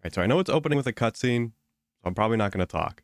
Right, so I know it's opening with a cutscene, so I'm probably not going to talk.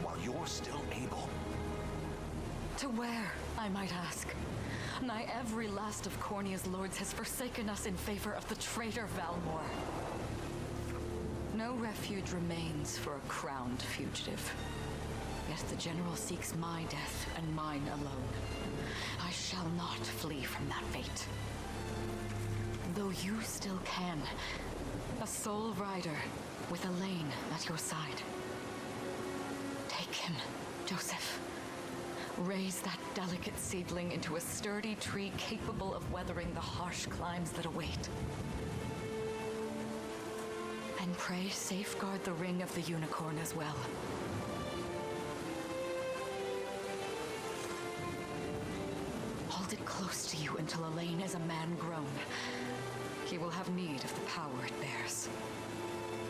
While you're still able. To where, I might ask? Nigh every last of Cornia's lords has forsaken us in favor of the traitor Valmore. No refuge remains for a crowned fugitive. Yet the general seeks my death and mine alone. I shall not flee from that fate. Though you still can, a sole rider with Elaine at your side. Take him, Joseph. Raise that delicate seedling into a sturdy tree capable of weathering the harsh climes that await. And pray safeguard the ring of the unicorn as well. Hold it close to you until Elaine is a man grown. He will have need of the power it bears.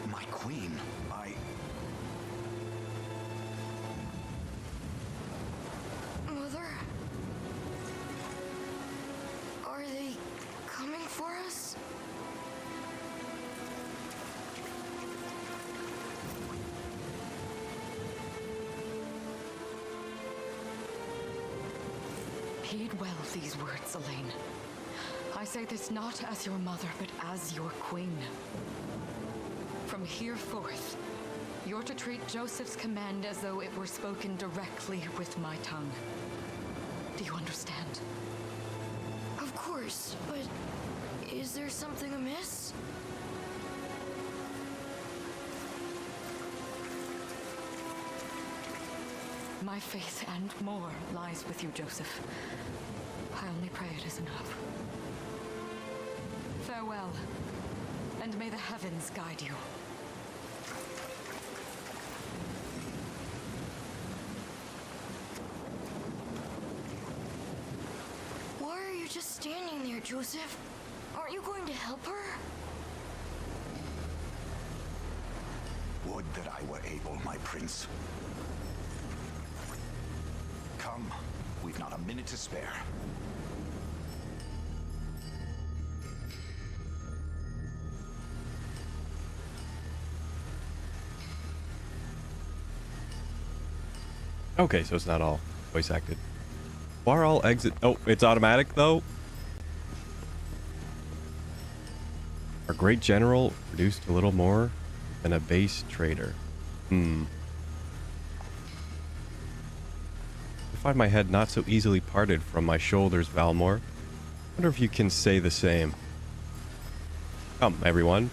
My queen, Mother? Are they coming for us? Heed well these words, Elaine. I say this not as your mother, but as your queen. From here forth, you're to treat Joseph's command as though it were spoken directly with my tongue. Do you understand? Of course, but is there something amiss? My faith and more lies with you, Joseph. I only pray it is enough. Farewell, and may the heavens guide you. Why are you just standing there, Joseph? Aren't you going to help her? Would that I were able, my prince. Come, we've not a minute to spare. Okay, so it's not all voice acted. Why are all exit? Oh, it's automatic though. Our great general produced a little more than a base trader. I find my head not so easily parted from my shoulders, Valmore. Wonder if you can say the same. Come, everyone.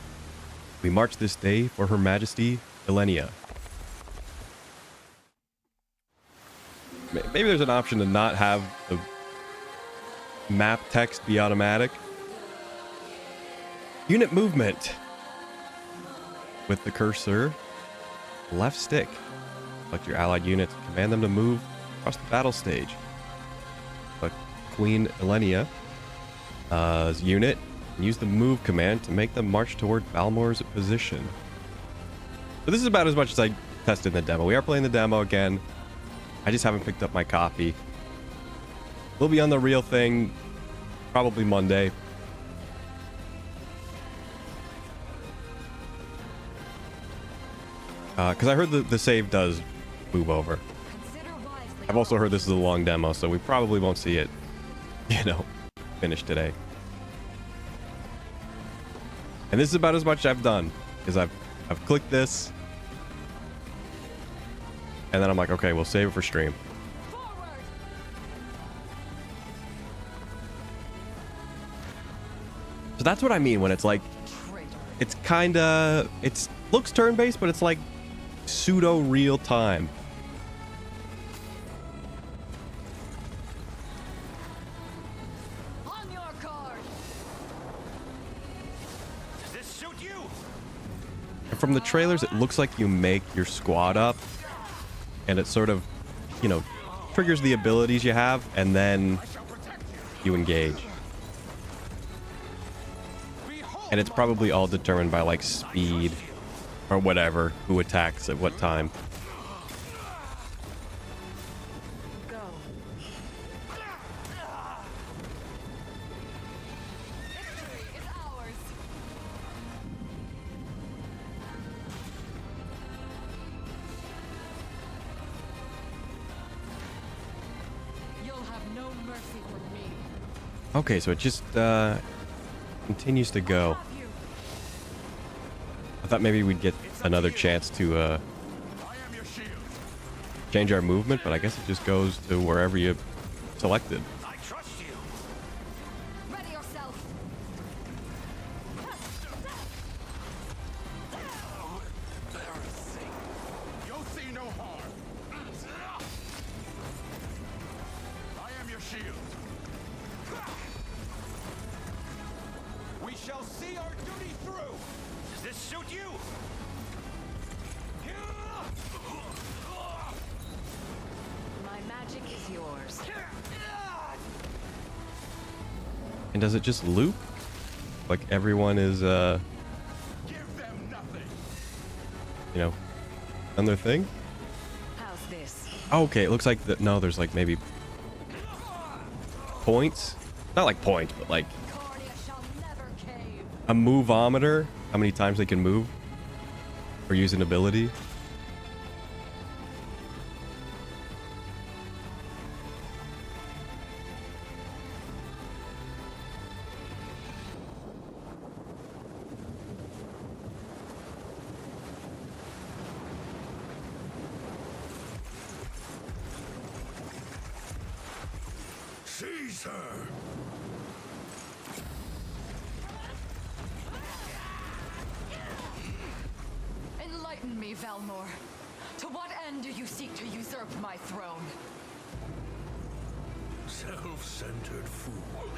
We march this day for Her Majesty Elenia. Maybe there's an option to not have the map text be automatic. Unit movement. With the cursor, left stick. Select your allied units. Command them to move across the battle stage. Select Queen Elenia's unit. And use the move command to make them march toward Valmore's position. So this is about as much as I tested in the demo. We are playing the demo again. I just haven't picked up my copy. We'll be on the real thing probably Monday. Because I heard the save does move over. I've also heard this is a long demo, so we probably won't see it, finished today. And this is about as much I've done, because I've clicked this. And then I'm like, okay, we'll save it for stream. So that's what I mean when it's like, it's kind of, it looks turn-based, but it's like pseudo real time. On your guard. Does this suit you? And from the trailers, it looks like you make your squad up, and it sort of, you know, triggers the abilities you have, and then you engage. And it's probably all determined by like speed or whatever, who attacks at what time. Go. Victory is ours. You'll have no mercy from me. Okay, so it just continues to go. I thought maybe we'd get another chance to change our movement, but I guess it just goes to wherever you selected. I trust you. Ready yourself. Embarrassing. You'll see no harm. I am your shield. We shall see our duty through. Does this suit you? My magic is yours. And does it just loop? Like everyone is, Give them nothing. you know, on their thing? How's this? Okay, it looks like that. No, there's like maybe points. Not like points, but like Cornea shall never cave. a moveometer. How many times they can move or use an ability. Caesar! Enlighten me, Valmor. To what end do you seek to usurp my throne? Self-centered fool.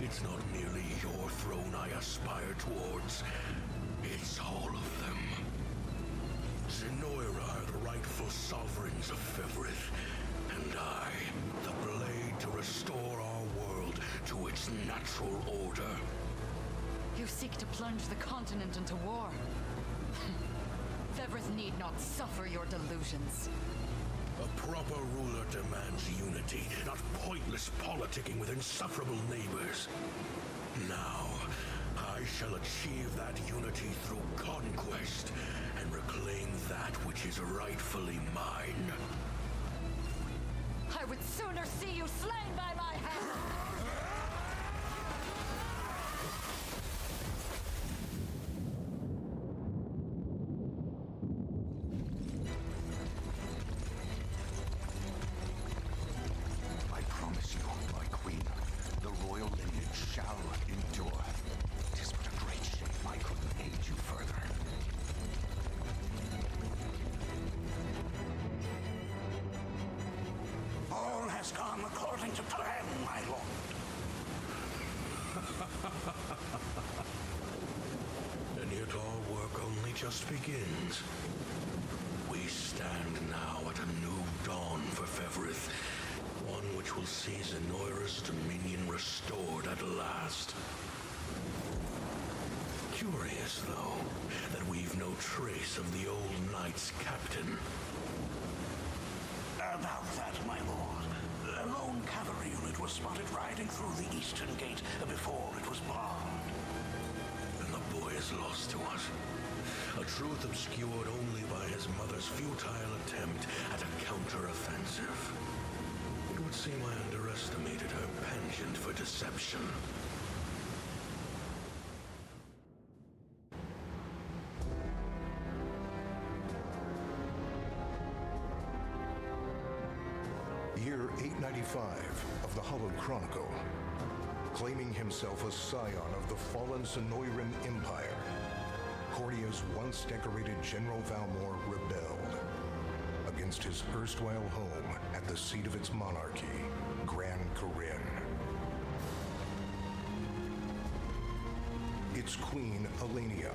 It's not merely your throne I aspire towards. It's all of them. Zenoira are the rightful sovereigns of Fevrith, and I, the blade to restore our world to its natural order. You seek to plunge the continent into war. Fevrith need not suffer your delusions. A proper ruler demands unity, not pointless politicking with insufferable neighbors. Now, I shall achieve that unity through conquest and reclaim that which is rightfully mine. I would sooner see you slain by my hand! I promise you, my queen, the royal lineage shall endure. 'Tis but a great shame I couldn't aid you further. All has gone according to plan, my lord. And yet our work only just begins. We stand now at a new dawn for Fevrith, one which will see Zenoira's dominion restored at last. Curious, though, that we've no trace of the old knight's captain. About that, my lord. A lone cavalry unit was spotted riding through the eastern gate before it was bombed. And the boy is lost to us. A truth obscured only by his mother's futile attempt at a counter-offensive. It would seem I underestimated her penchant for deception. Year 895 of the Hallowed Chronicle. Claiming himself a scion of the fallen Zenoiran Empire, Cornia's once decorated General Valmor rebelled against his erstwhile home at the seat of its monarchy, Gran Corinne. Its queen, Elenia,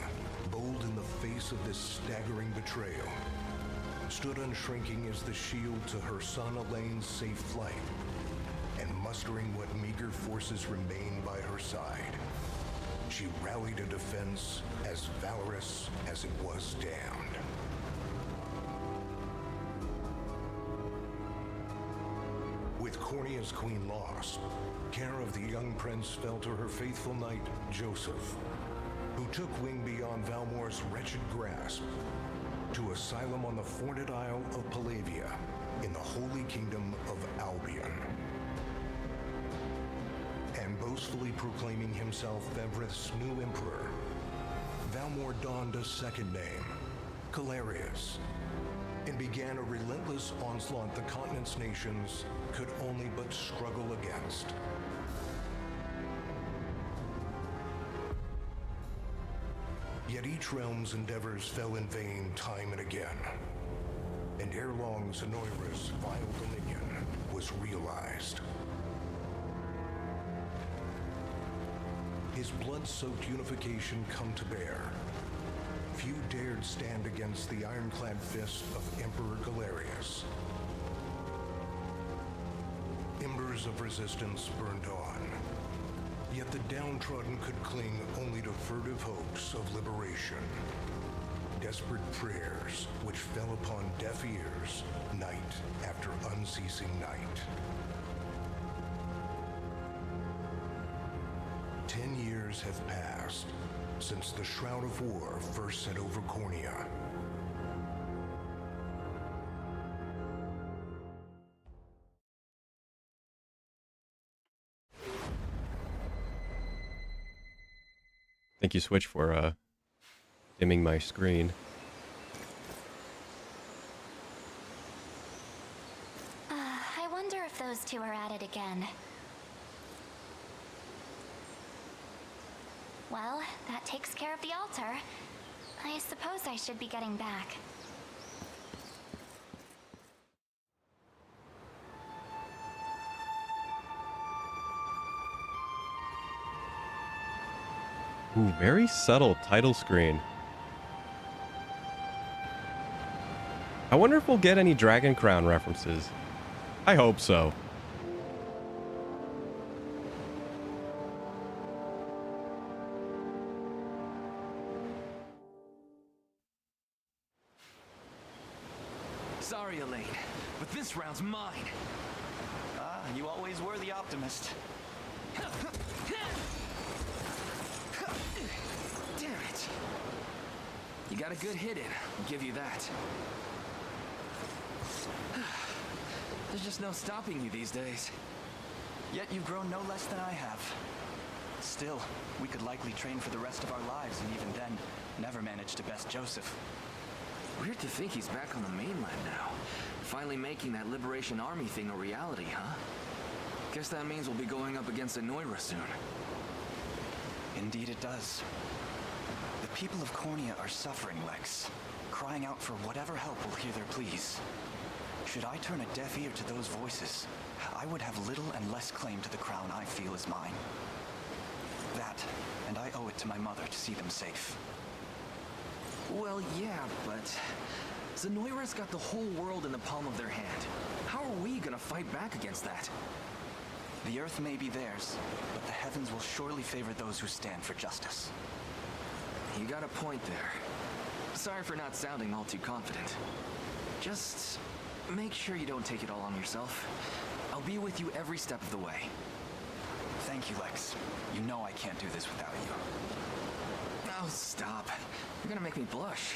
bold in the face of this staggering betrayal, stood unshrinking as the shield to her son Elaine's safe flight, and mustering what meager forces remained by her side, she rallied a defense as valorous as it was damned. With Cornea's queen lost, care of the young prince fell to her faithful knight, Joseph, who took wing beyond Valmore's wretched grasp to asylum on the forted isle of Palavia in the holy kingdom of Albion. And boastfully proclaiming himself Fevrith's new emperor, Valmore donned a second name, Calarius, and began a relentless onslaught the continent's nations could only but struggle against. Yet each realm's endeavors fell in vain time and again, and ere long Zenoira's vile dominion was realized. His blood-soaked unification come to bear, few dared stand against the ironclad fist of Emperor Galerius. Embers of resistance burned on, yet the downtrodden could cling only to furtive hopes of liberation. Desperate prayers which fell upon deaf ears night after unceasing night. 10 years have passed since the Shroud of War first set over Cornea. Thank you, Switch, for dimming my screen. I wonder if those two are at it again. Well, that takes care of the altar. I suppose I should be getting back. Ooh, very subtle title screen. I wonder if we'll get any Dragon Crown references. I hope so. Sorry, Elaine, but this round's mine. Ah, you always were the optimist. Damn it. You got a good hit in, I'll give you that. There's just no stopping you these days. Yet you've grown no less than I have. Still, we could likely train for the rest of our lives, and even then, never manage to best Joseph. Weird to think he's back on the mainland now. Finally making that Liberation Army thing a reality, huh? Guess that means we'll be going up against Zenoira soon. Indeed it does. The people of Cornea are suffering, Lex, crying out for whatever help will hear their pleas. Should I turn a deaf ear to those voices, I would have little and less claim to the crown I feel is mine. That, and I owe it to my mother to see them safe. Well, yeah, but Zenoira's got the whole world in the palm of their hand. How are we gonna fight back against that? The earth may be theirs, but the heavens will surely favor those who stand for justice. You got a point there. Sorry for not sounding all too confident. Just make sure you don't take it all on yourself. I'll be with you every step of the way. Thank you, Lex. You know I can't do this without you. Oh, stop. You're gonna make me blush.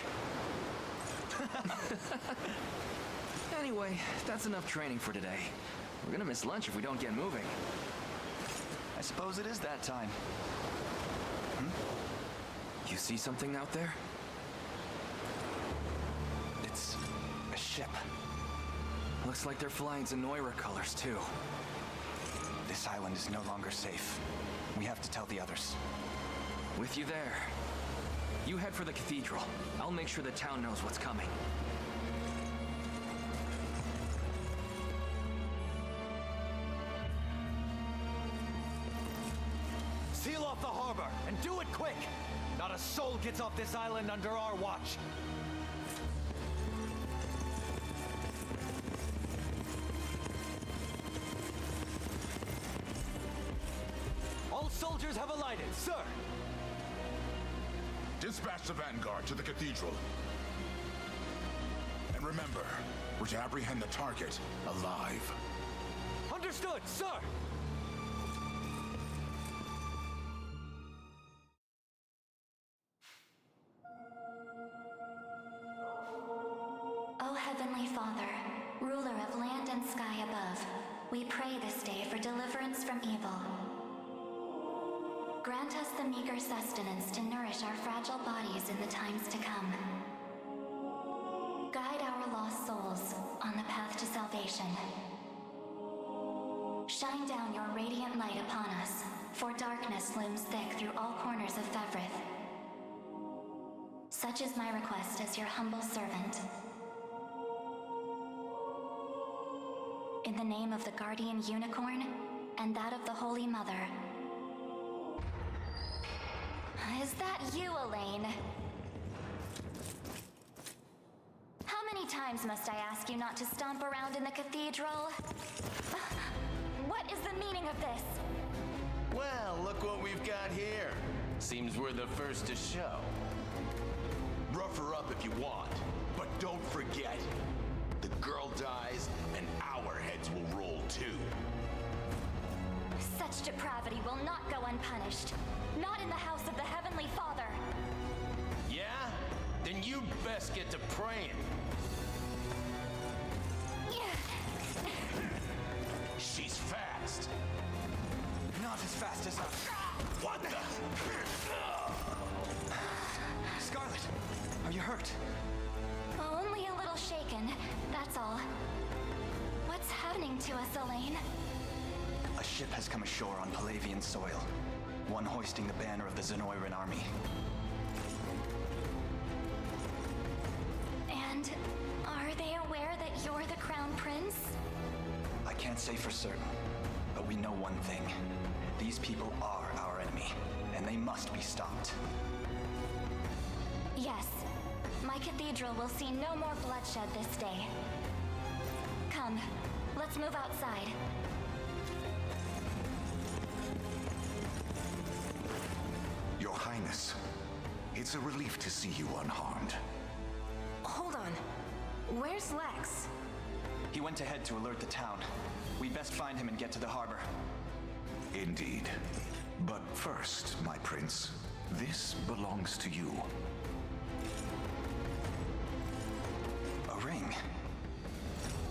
Anyway, that's enough training for today. We're gonna miss lunch if we don't get moving. I suppose it is that time. You see something out there? It's a ship. Looks like they're flying Zenoira colors, too. This island is no longer safe. We have to tell the others. With you there. You head for the cathedral. I'll make sure the town knows what's coming. Seal off the harbor, and do it quick! Not a soul gets off this island under our watch. All soldiers have alighted, sir! Dispatch the vanguard to the cathedral. And remember, we're to apprehend the target alive. Understood, sir! O Heavenly Father, ruler of land and sky above, we pray this day for deliverance from evil. Grant us the meager sustenance to nourish our fragile bodies in the times to come. Guide our lost souls on the path to salvation. Shine down your radiant light upon us, for darkness looms thick through all corners of Fevrith. Such is my request as your humble servant. In the name of the Guardian Unicorn, and that of the Holy Mother. Is that you, Elaine? How many times must I ask you not to stomp around in the cathedral? What is the meaning of this? Well, look what we've got here. Seems we're the first to show. Rough her up if you want, but don't forget, the girl dies and our heads will roll too. Such depravity will not go unpunished. Not in the house of the Heavenly Father. Yeah? Then you'd best get to praying. She's fast. Not as fast as us. What the? Scarlet, are you hurt? Only a little shaken, that's all. What's happening to us, Elaine? A ship has come ashore on Palavian soil. One hoisting the banner of the Zenoiran army. And are they aware that you're the Crown Prince? I can't say for certain, but we know one thing. These people are our enemy, and they must be stopped. Yes. My cathedral will see no more bloodshed this day. Come, let's move outside. Your Highness, it's a relief to see you unharmed. Hold on. Where's Lex? He went ahead to alert the town. We best find him and get to the harbor. Indeed. But first, my prince, this belongs to you. A ring.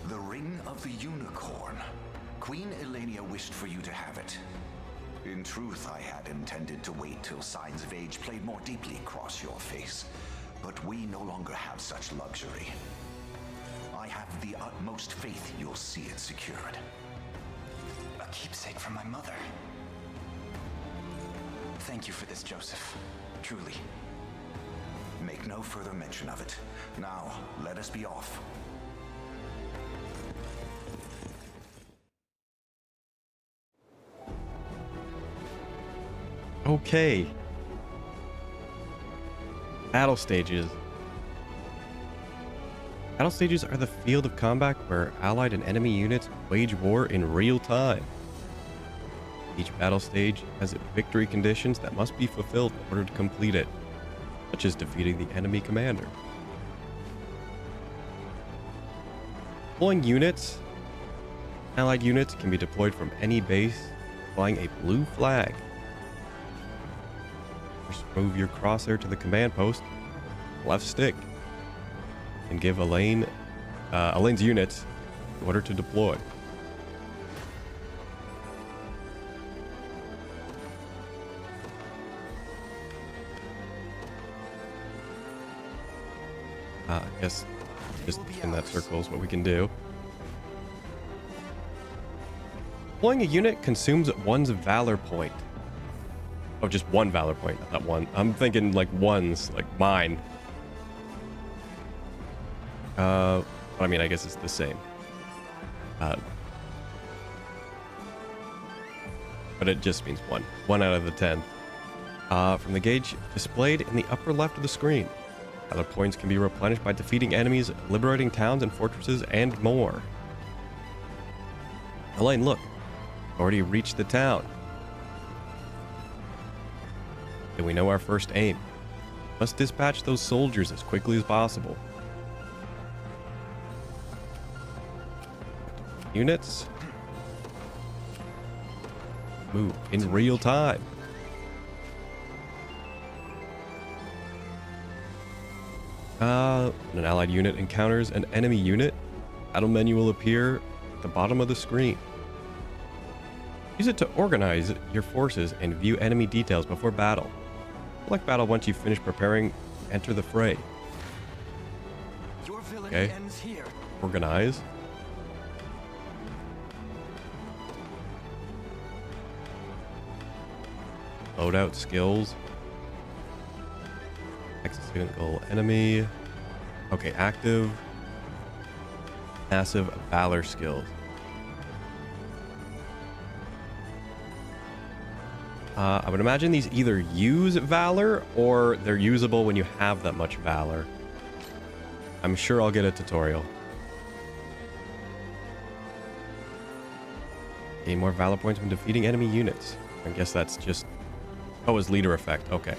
The Ring of the Unicorn. Queen Elenia wished for you to have it. In truth, I had intended to wait till signs of age played more deeply across your face. But we no longer have such luxury. I have the utmost faith you'll see it secured. A keepsake from my mother. Thank you for this, Joseph. Truly. Make no further mention of it. Now, let us be off. Okay. Battle stages. Battle stages are the field of combat where allied and enemy units wage war in real time. Each battle stage has victory conditions that must be fulfilled in order to complete it, such as defeating the enemy commander. Deploying units. Allied units can be deployed from any base flying a blue flag. First, move your crosshair to the command post, left stick, and give Elaine's units in order to deploy. I guess just in that circle is what we can do. Deploying a unit consumes one's valor point. Oh, just one valor point, not one. I'm thinking like ones, like mine. I mean, I guess it's the same. But it just means one. 1 out of the 10. from the gauge displayed in the upper left of the screen. Other points can be replenished by defeating enemies, liberating towns and fortresses, and more. Elaine, look. Already reached the town. Then we know our first aim. Must dispatch those soldiers as quickly as possible. Units. Move in real time. When an allied unit encounters an enemy unit, battle menu will appear at the bottom of the screen. Use it to organize your forces and view enemy details before battle. Select battle once you finish preparing. Enter the fray. Your villainy Okay. ends here. Organize. Loadout skills. Access single enemy. Okay, active. Massive valor skills. I would imagine these either use valor or they're usable when you have that much valor. I'm sure I'll get a tutorial. Gain more valor points when defeating enemy units. I guess that's just... Oh, it's leader effect. Okay.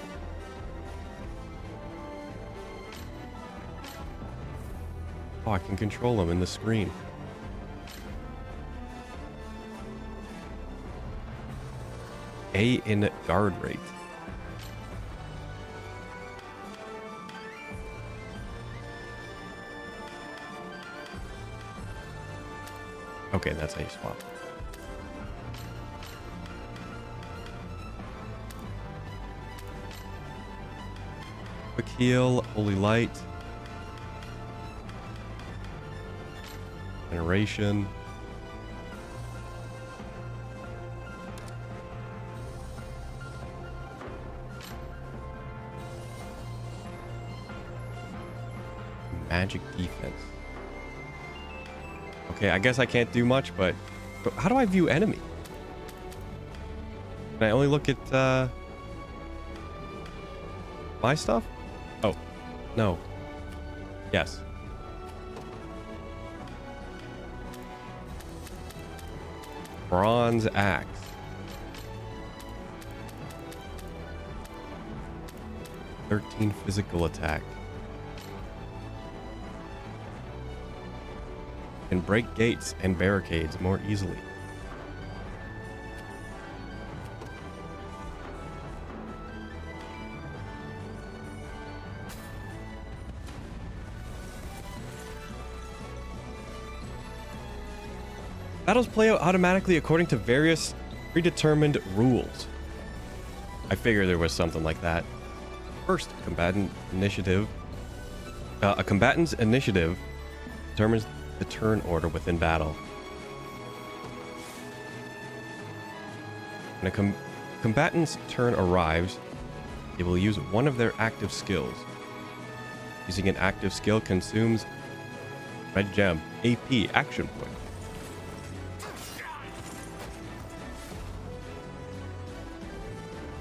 Oh, I can control them in the screen. A in guard rate. Okay, that's how you swap. Quick heal, holy light. Generation. Magic defense. Okay, I guess I can't do much, but how do I view enemy? Can I only look at my stuff? Oh, no. Yes. Bronze axe. (13) physical attack. Can break gates and barricades more easily. Battles play out automatically according to various predetermined rules. I figured there was something like that. First, combatant initiative. A combatant's initiative determines the turn order within battle. When a combatant's turn arrives, they will use one of their active skills. Using an active skill consumes red gem, AP, action point.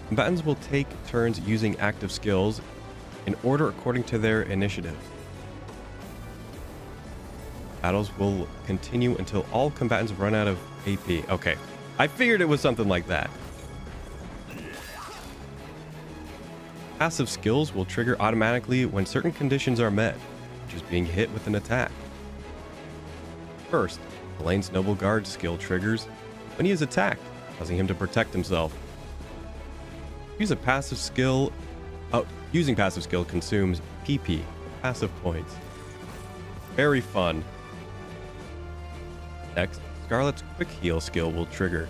Combatants will take turns using active skills in order according to their initiative. Battles will continue until all combatants run out of AP. Okay, I figured it was something like that. Passive skills will trigger automatically when certain conditions are met, such as being hit with an attack. First, Elaine's Noble Guard skill triggers when he is attacked, causing him to protect himself. Using passive skill consumes PP, passive points. Very fun. Next, Scarlet's quick heal skill will trigger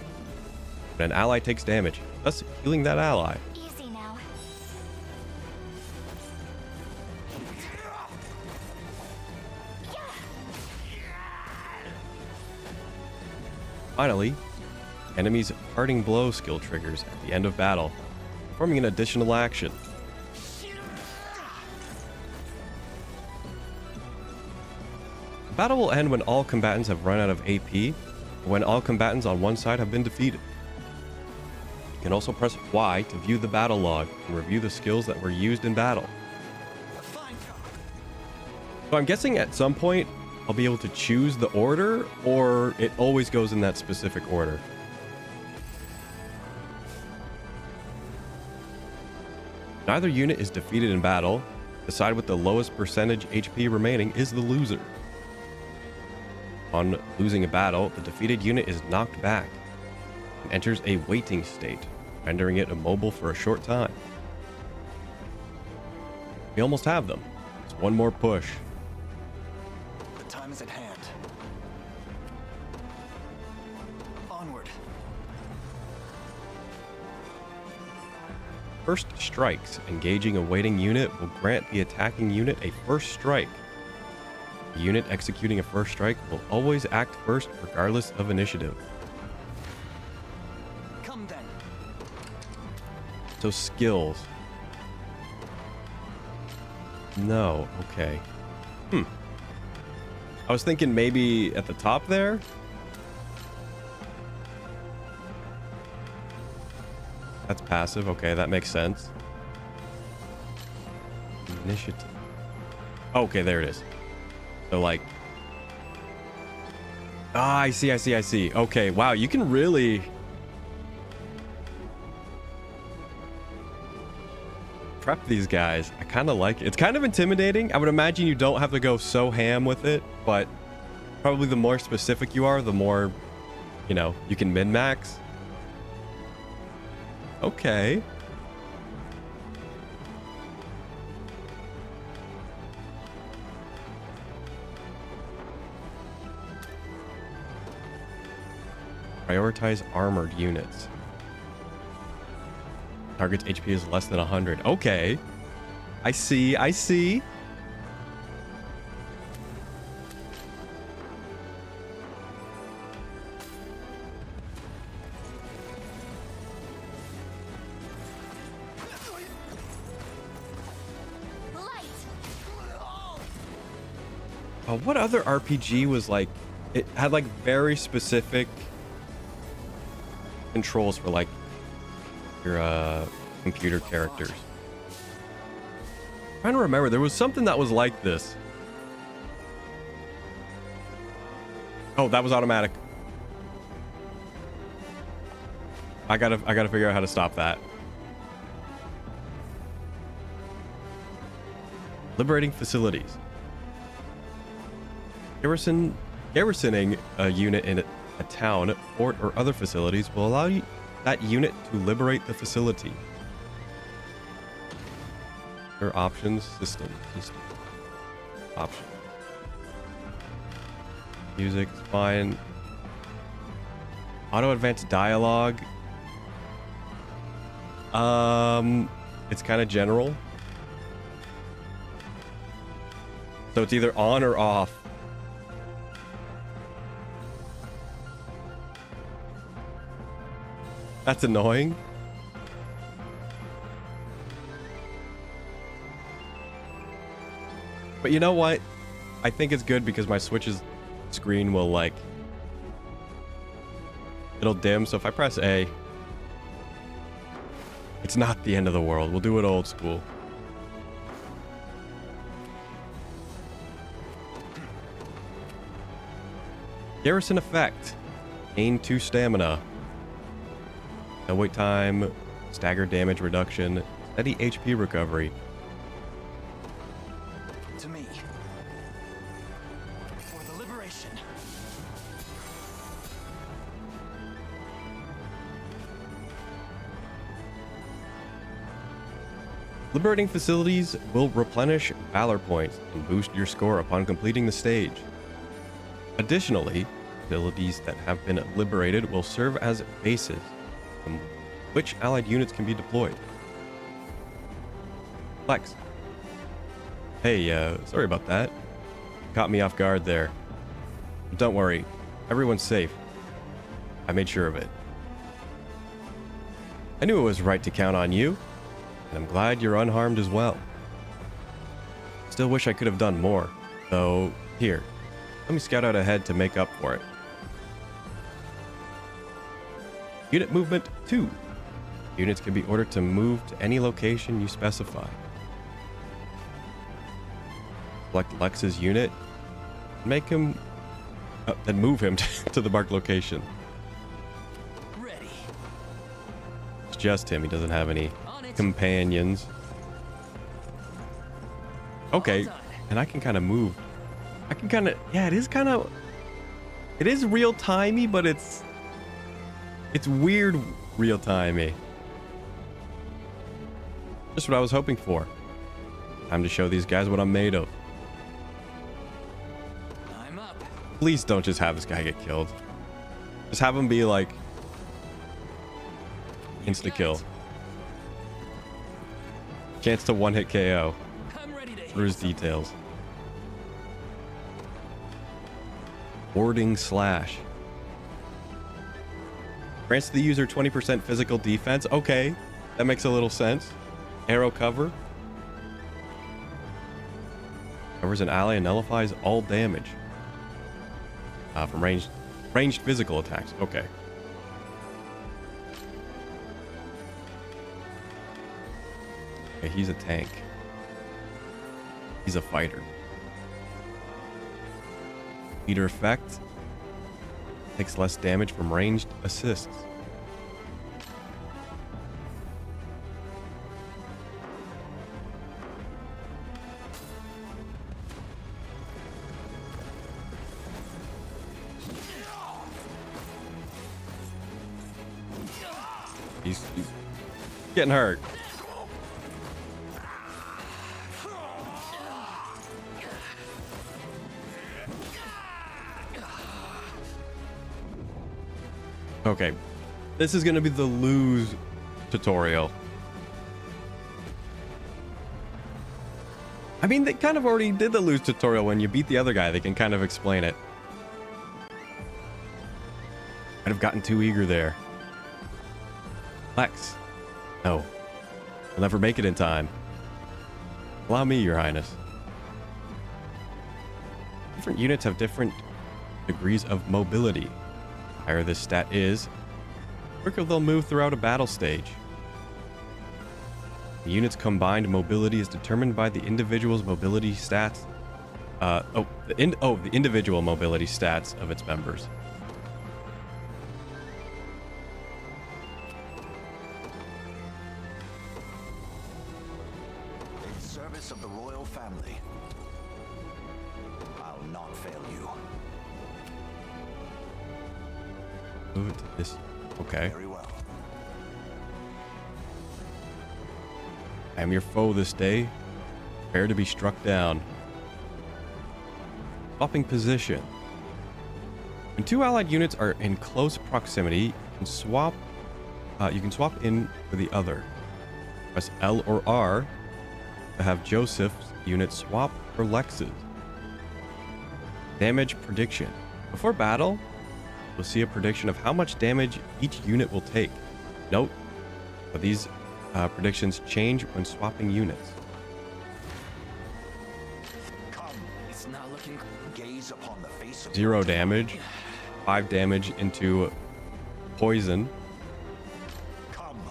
when an ally takes damage, thus healing that ally. Easy now. Finally, enemies' parting blow skill triggers at the end of battle, performing an additional action. The battle will end when all combatants have run out of AP, or when all combatants on one side have been defeated. To can also press Y to view the battle log and review the skills that were used in battle. So I'm guessing at some point I'll be able to choose the order, or it always goes in that specific order. Neither unit is defeated in battle. The side with the lowest percentage HP remaining is the loser. On losing a battle, the defeated unit is knocked back and enters a waiting state, rendering it immobile for a short time. We almost have them. It's one more push. The time is at hand. Onward. First strikes. Engaging a waiting unit will grant the attacking unit a first strike. The unit executing a first strike will always act first regardless of initiative. Come then. So skills. No, okay. I was thinking maybe at the top there. That's passive. Okay, that makes sense. Initiative. Okay, there it is. So like... Ah, I see. Okay, wow, you can really... prep these guys. I kind of like it. It's kind of intimidating. I would imagine you don't have to go so ham with it, but probably the more specific you are, the more, you know, you can min-max. Okay. Prioritize armored units. Target's HP is less than 100. Okay. I see. What other RPG was like, it had like very specific controls for like your computer characters. I'm trying to remember, there was something that was like this. Oh, that was automatic. I gotta figure out how to stop that. Liberating facilities. Garrisoning a unit in a town, port, or other facilities will allow that unit to liberate the facility. Or options, system. Options. Music is fine. Auto advanced dialogue. It's kind of general. So it's either on or off. That's annoying. But you know what? I think it's good because my Switch's screen will like... it'll dim, so if I press A... it's not the end of the world. We'll do it old school. Garrison effect. Gain 2 stamina. No wait time, stagger damage reduction, steady HP recovery. To me. For the liberation. Liberating facilities will replenish Valor points and boost your score upon completing the stage. Additionally, facilities that have been liberated will serve as bases from which allied units can be deployed. Flex. Hey, sorry about that. Caught me off guard there. But don't worry, everyone's safe. I made sure of it. I knew it was right to count on you, and I'm glad you're unharmed as well. Still wish I could have done more, though here, let me scout out ahead to make up for it. Unit movement 2. Units can be ordered to move to any location you specify. Select Lex's unit. Make him... then move him to the marked location. Ready. It's just him. He doesn't have any companions. Okay. And I can kind of move. I can kind of... Yeah, it is kind of... It is real-timey, but it's weird real-timey. Just what I was hoping for. Time to show these guys what I'm made of. I'm up. Please don't just have this guy get killed. Just have him be like... insta-kill. Chance to one-hit KO. I'm ready to For his details. Warding slash. Grants the user 20% physical defense. Okay, that makes a little sense. Arrow cover. Covers an ally and nullifies all damage. From ranged physical attacks. Okay. Okay, he's a tank. He's a fighter. Leader effect. Takes less damage from ranged assists. He's getting hurt. Okay, this is going to be the lose tutorial. I mean, they kind of already did the lose tutorial. When you beat the other guy, they can kind of explain it. Might have gotten too eager there. Lex. No. We'll never make it in time. Allow me, Your Highness. Different units have different degrees of mobility. The higher this stat is, the quicker they'll move throughout a battle stage. The unit's combined mobility is determined by the individual's mobility stats. The individual mobility stats of its members. In service of the royal family, I'll not fail you. Move it to this. Okay. Very well. I am your foe this day. Prepare to be struck down. Swapping position. When two allied units are in close proximity, you can swap in for the other. Press L or R to have Joseph's unit swap for Lex's. Damage prediction. Before battle, you'll see a prediction of how much damage each unit will take. Note, but these predictions change when swapping units. Come. It's not looking. Gaze upon the face of 0 damage, 5 damage into poison,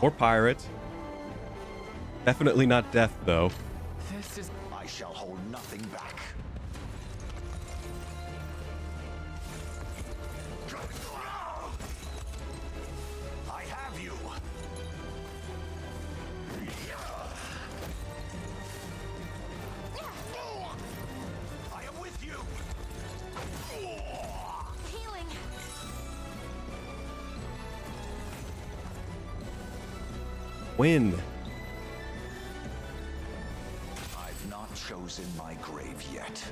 or pirate. Definitely not death, though. This is. I shall hold nothing back. I have you. I am with you. Healing. Win. I've not chosen my grave yet.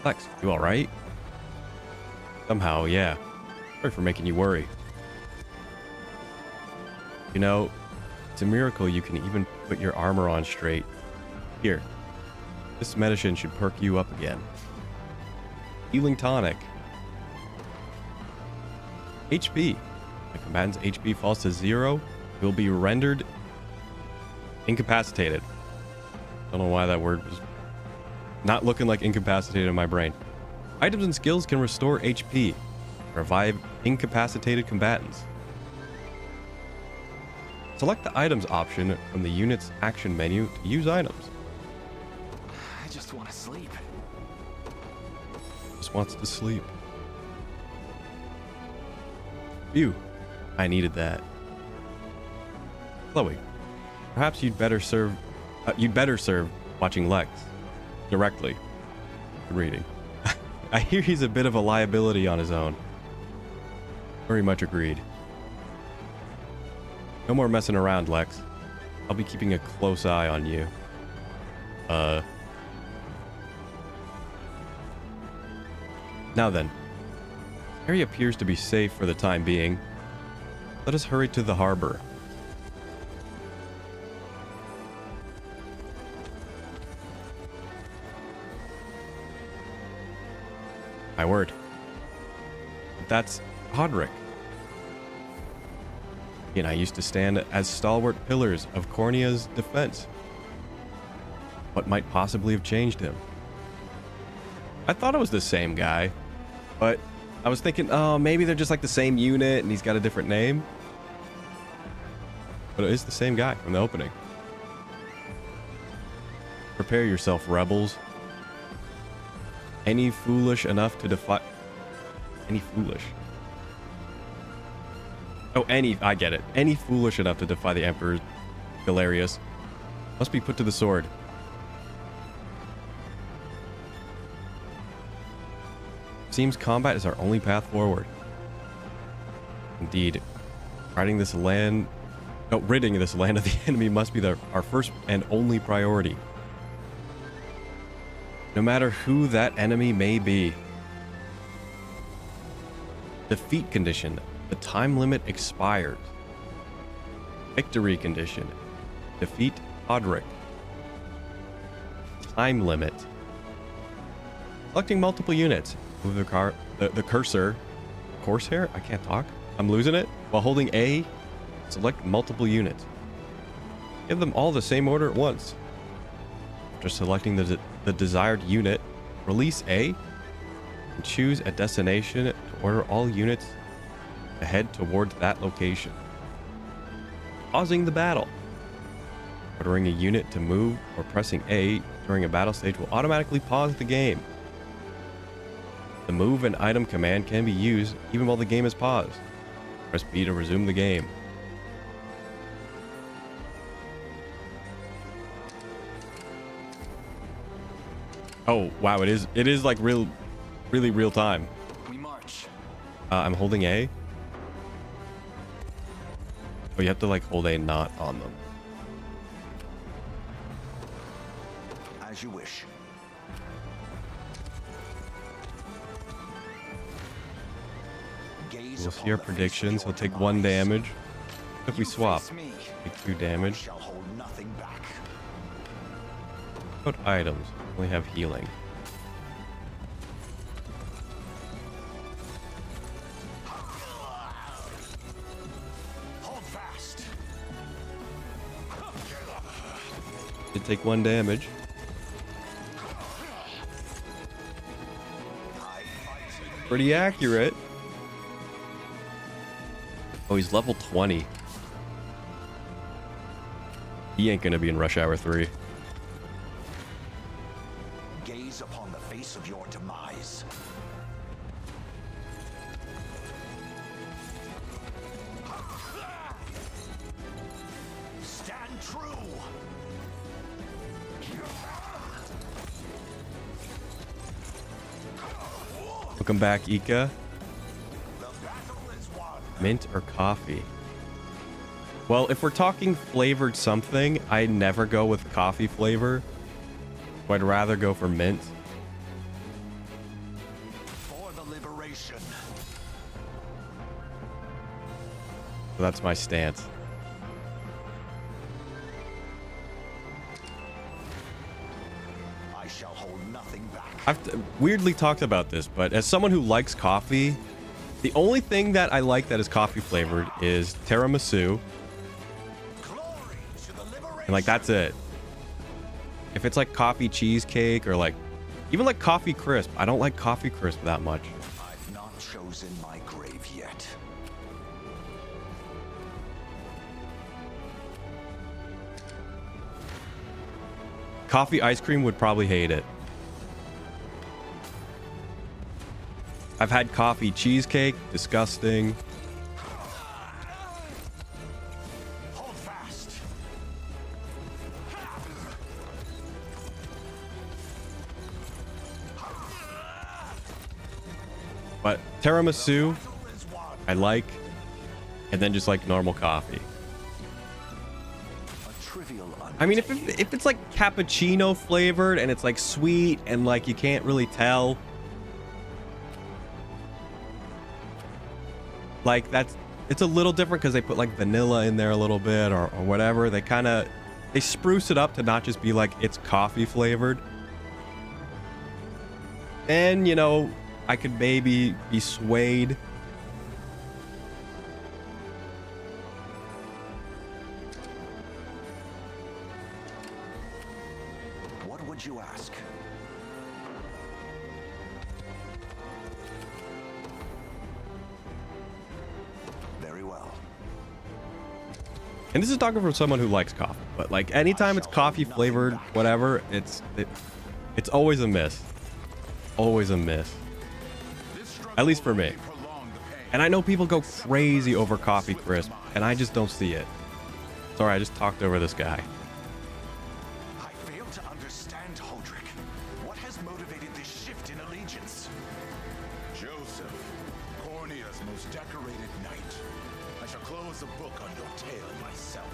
Lex, you alright? Somehow, yeah. Sorry for making you worry. You know, it's a miracle you can even put your armor on straight. Here. This medicine should perk you up again. Healing tonic. HP. When a combatant's HP falls to 0, it will be rendered incapacitated. Don't know why that word was not looking like incapacitated in my brain. Items and skills can restore HP. Revive incapacitated combatants. Select the items option from the unit's action menu to use items. I just want to sleep. Just wants to sleep. Phew. I needed that. Chloe, perhaps you'd better serve watching Lex directly. Good reading. I hear he's a bit of a liability on his own. Very much agreed. No more messing around, Lex. I'll be keeping a close eye on you. Now then. This area appears to be safe for the time being. Let us hurry to the harbor. My word. That's Hodrick. He and I used to stand as stalwart pillars of Cornea's defense. What might possibly have changed him? I thought it was the same guy, but I was thinking, oh, maybe they're just like the same unit and he's got a different name. But it is the same guy from the opening. Prepare yourself, rebels. Any foolish enough to defy... Any foolish? Oh, I get it. Any foolish enough to defy the Emperor Galerius must be put to the sword. Seems combat is our only path forward. Indeed, ridding this land of the enemy must be our first and only priority. No matter who that enemy may be. Defeat condition. The time limit expires. Victory condition. Defeat Hodrick. Time limit. Selecting multiple units. Move the cursor. Corsair? I can't talk. I'm losing it. While holding A, select multiple units. Give them all the same order at once. After selecting the desired unit, release A and choose a destination to order all units to head towards that location. Pausing the battle. Ordering a unit to move or pressing A during a battle stage will automatically pause the game. The move and item command can be used even while the game is paused. Press B to resume the game. Oh, wow, it is like really real time. We march. I'm holding A. Oh, you have to like hold A not on them. As you wish. We'll see our predictions. He'll take 1 damage. If we swap, take 2 damage. What items? Only have healing. Hold fast. Did take 1 damage. Pretty accurate. Oh, he's level 20. He ain't gonna be in Rush Hour 3. Gaze upon the face of your demise. Stand true. Welcome back, Ika. Mint or coffee? Well, if we're talking flavored something, I never go with coffee flavor. So I'd rather go for mint. For the liberation. So that's my stance. I shall hold nothing back. I've weirdly talked about this, but as someone who likes coffee, the only thing that I like that is coffee flavored is tiramisu. And like, that's it. If it's like coffee cheesecake or like, even like coffee crisp. I don't like coffee crisp that much. I've not chosen my Coffee ice cream would probably hate it. I've had coffee cheesecake. Disgusting. Hold fast. But tiramisu, I like. And then just like normal coffee. A trivial I mean, if it's like cappuccino flavored and it's like sweet and like you can't really tell. Like it's a little different because they put like vanilla in there a little bit or whatever. They spruce it up to not just be like it's coffee flavored. And, you know, I could maybe be swayed. What would you ask? Very well. And this is talking from someone who likes coffee, but like anytime it's coffee flavored, whatever, it's always a miss. Always a miss. At least for me. And I know people go crazy over coffee crisp, and I just don't see it. Sorry, I just talked over this guy. I fail to understand, Holdrick. What has motivated this shift in allegiance? Joseph, Cornea's most decorated knight. I shall close the book on your tale myself.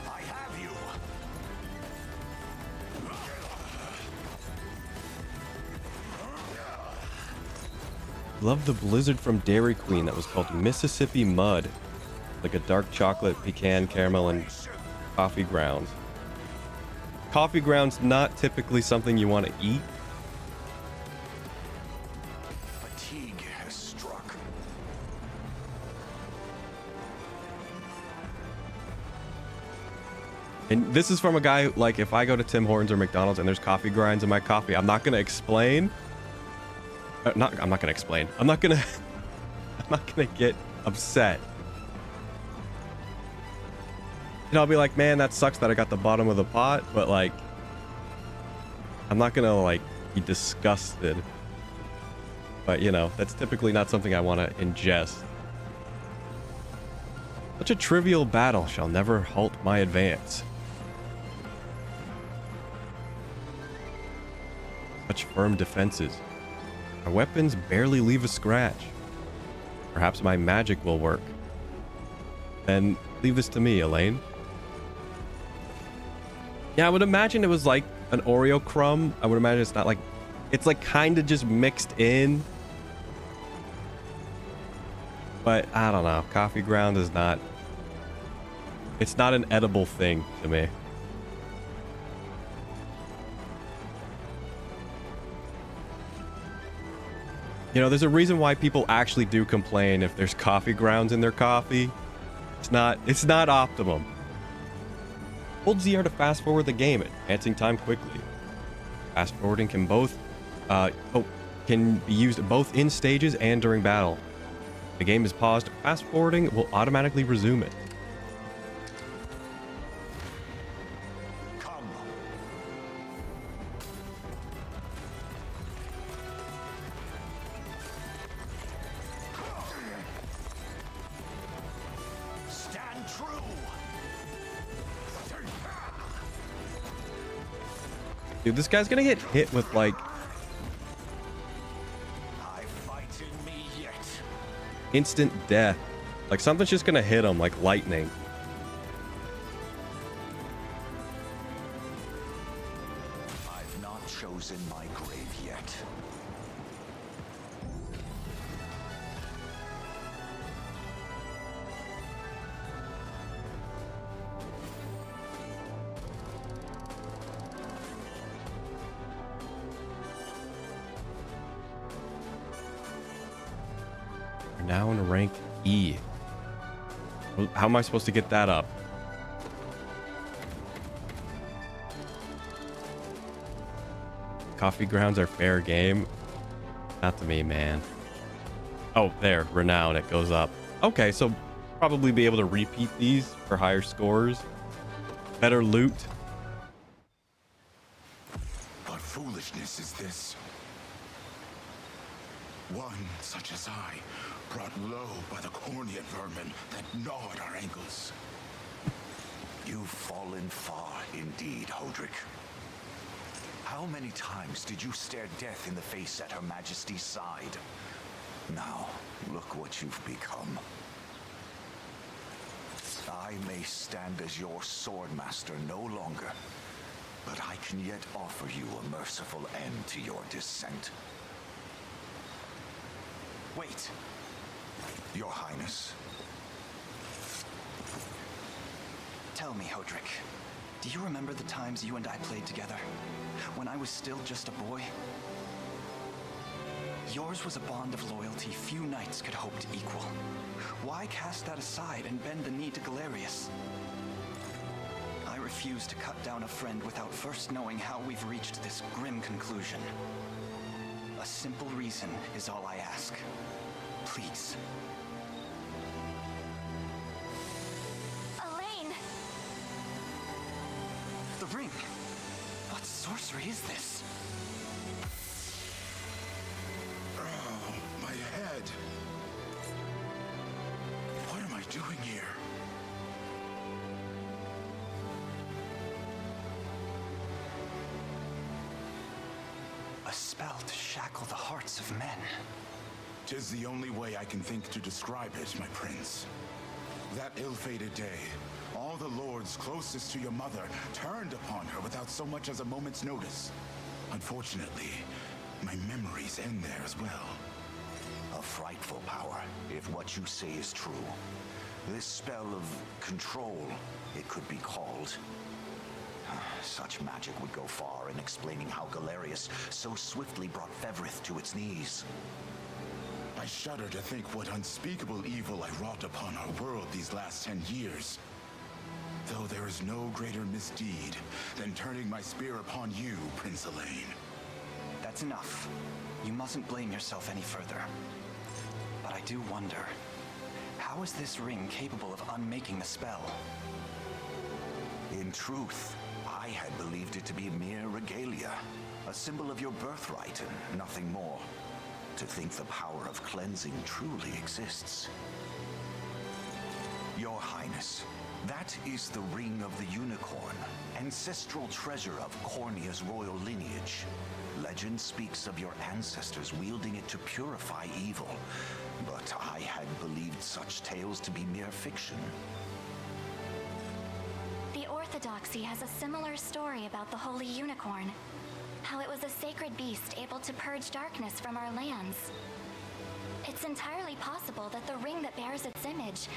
I have you. Love the blizzard from Dairy Queen that was called Mississippi Mud. Like a dark chocolate, pecan, caramel, and coffee grounds. Coffee grounds not typically something you want to eat. Fatigue has struck. And this is from a guy, like, if I go to Tim Hortons or McDonald's and there's coffee grinds in my coffee, I'm not going to explain. I'm not going to explain. I'm not going to get upset. And I'll be like, man, that sucks that I got the bottom of the pot, but like, I'm not going to like be disgusted. But you know, that's typically not something I want to ingest. Such a trivial battle shall never halt my advance. Such firm defenses. My weapons barely leave a scratch. Perhaps my magic will work. Then leave this to me, Elaine. Yeah, I would imagine it was like an Oreo crumb. I would imagine it's not like... It's like kind of just mixed in. But I don't know. Coffee ground is not... It's not an edible thing to me. You know, there's a reason why people actually do complain if there's coffee grounds in their coffee. It's not optimum. Hold ZR to fast forward the game, advancing time quickly. Fast forwarding can can be used both in stages and during battle. The game is paused. Fast forwarding will automatically resume it. Dude, this guy's gonna get hit with like instant death. Like something's just gonna hit him like lightning. I've not chosen my grave yet. Now in rank E. How am I supposed to get that up? Coffee grounds are fair game. Not to me, man. Oh, there. Renown. It goes up. Okay, so Probably be able to repeat these for higher scores. Better loot. What foolishness is this? One such as I, brought low by the cornea vermin that gnawed our ankles. You've fallen far indeed, Hodrick. How many times did you stare death in the face at Her Majesty's side? Now, look what you've become. I may stand as your swordmaster no longer, but I can yet offer you a merciful end to your descent. Wait. Your Highness. Tell me, Hodrick, do you remember the times you and I played together? When I was still just a boy? Yours was a bond of loyalty few knights could hope to equal. Why cast that aside and bend the knee to Galerius? I refuse to cut down a friend without first knowing how we've reached this grim conclusion. A simple reason is all I ask. Please. Elaine! The ring! What sorcery is this? Oh, my head. What am I doing here? A spell to shackle the hearts of men. 'Tis the only way I can think to describe it, my prince. That ill-fated day, all the lords closest to your mother turned upon her without so much as a moment's notice. Unfortunately, my memories end there as well. A frightful power, if what you say is true. This spell of control, it could be called. Such magic would go far in explaining how Galerius so swiftly brought Fevrith to its knees. I shudder to think what unspeakable evil I wrought upon our world these last 10 years. Though there is no greater misdeed than turning my spear upon you, Prince Elaine. That's enough. You mustn't blame yourself any further. But I do wonder, how is this ring capable of unmaking the spell? In truth, I had believed it to be mere regalia, a symbol of your birthright and nothing more. To think the power of cleansing truly exists. Your Highness, that is the Ring of the Unicorn, ancestral treasure of Cornea's royal lineage. Legend speaks of your ancestors wielding it to purify evil, but I had believed such tales to be mere fiction. The Orthodoxy has a similar story about the Holy Unicorn. How it was a sacred beast able to purge darkness from our lands. It's entirely possible that the ring that bears its image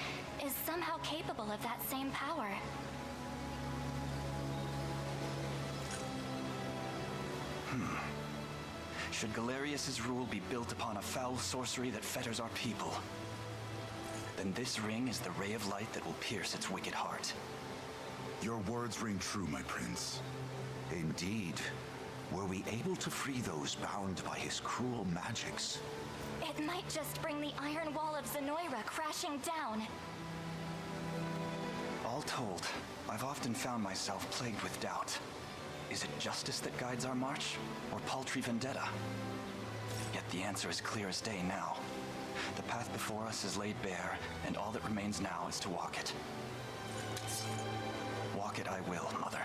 is somehow capable of that same power. Should Galerius's rule be built upon a foul sorcery that fetters our people, then this ring is the ray of light that will pierce its wicked heart. Your words ring true, my prince. Indeed. Were we able to free those bound by his cruel magics? It might just bring the iron wall of Zenoira crashing down. All told, I've often found myself plagued with doubt. Is it justice that guides our march, or paltry vendetta? Yet the answer is clear as day now. The path before us is laid bare, and all that remains now is to walk it. Walk it I will, Mother.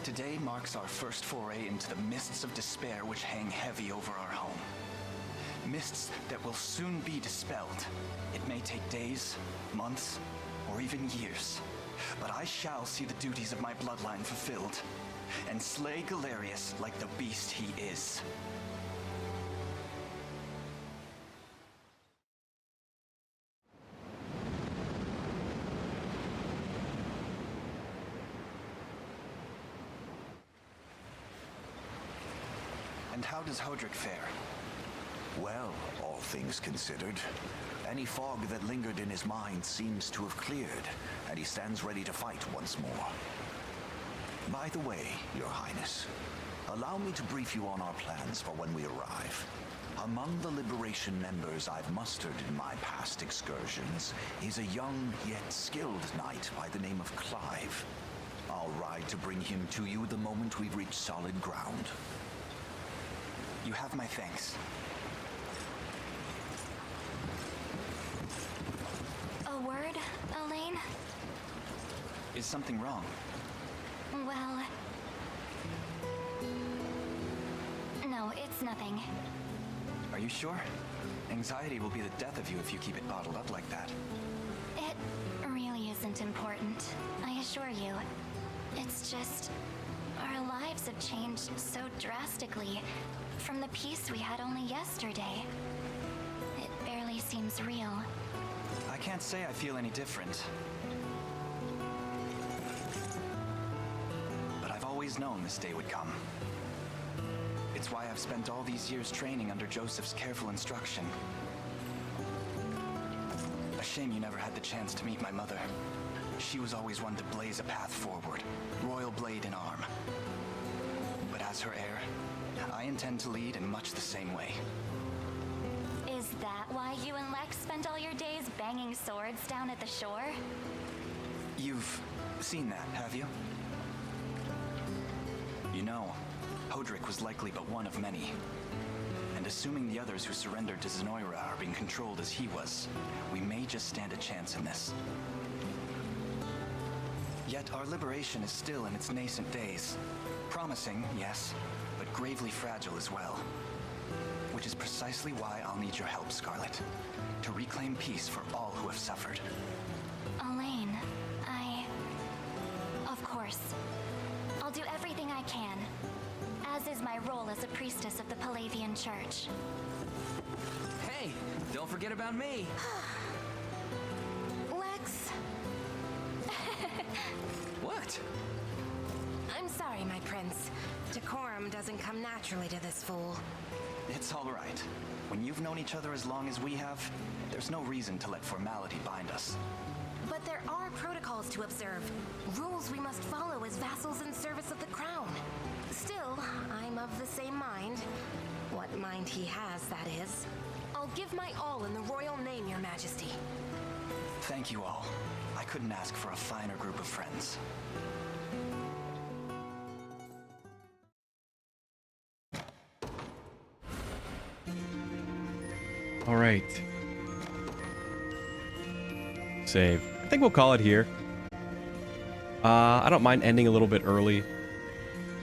Today marks our first foray into the mists of despair which hang heavy over our home. Mists that will soon be dispelled. It may take days, months, or even years, but I shall see the duties of my bloodline fulfilled, and slay Galerius like the beast he is. And how does Hodrick fare? Well, all things considered, any fog that lingered in his mind seems to have cleared, and he stands ready to fight once more. By the way, Your Highness, Allow me to brief you on our plans for when we arrive. Among the Liberation members I've mustered in my past excursions is a young yet skilled knight by the name of Clive. I'll ride to bring him to you the moment we reach solid ground. You have my thanks. A word, Elaine? Is something wrong? Well... No, it's nothing. Are you sure? Anxiety will be the death of you if you keep it bottled up like that. It really isn't important, I assure you. It's just... our lives have changed so drastically from the peace we had only yesterday. It barely seems real. I can't say I feel any different. But I've always known this day would come. It's why I've spent all these years training under Joseph's careful instruction. A shame you never had the chance to meet my mother. She was always one to blaze a path forward, royal blade in arm. But as her heir, I intend to lead in much the same way. Is that why you and Lex spent all your days banging swords down at the shore? You've seen that, have you? You know, Hodrick was likely but one of many. And assuming the others who surrendered to Zenoira are being controlled as he was, we may just stand a chance in this. Yet our liberation is still in its nascent days. Promising, yes, but gravely fragile as well. Which is precisely why I'll need your help, Scarlet. To reclaim peace for all who have suffered. Elaine, Of course. I'll do everything I can. As is my role as a priestess of the Palavian Church. Hey, don't forget about me. Lex, What? I'm sorry, my prince. Decorum doesn't come naturally to this fool. It's all right. When you've known each other as long as we have, there's no reason to let formality bind us. But there are protocols to observe. Rules we must follow as vassals in service of the crown. Still, I'm of the same mind. What mind he has, that is. I'll give my all in the royal name, your majesty. Thank you all. I couldn't ask for a finer group of friends. All right. Save. I think we'll call it here. I don't mind ending a little bit early.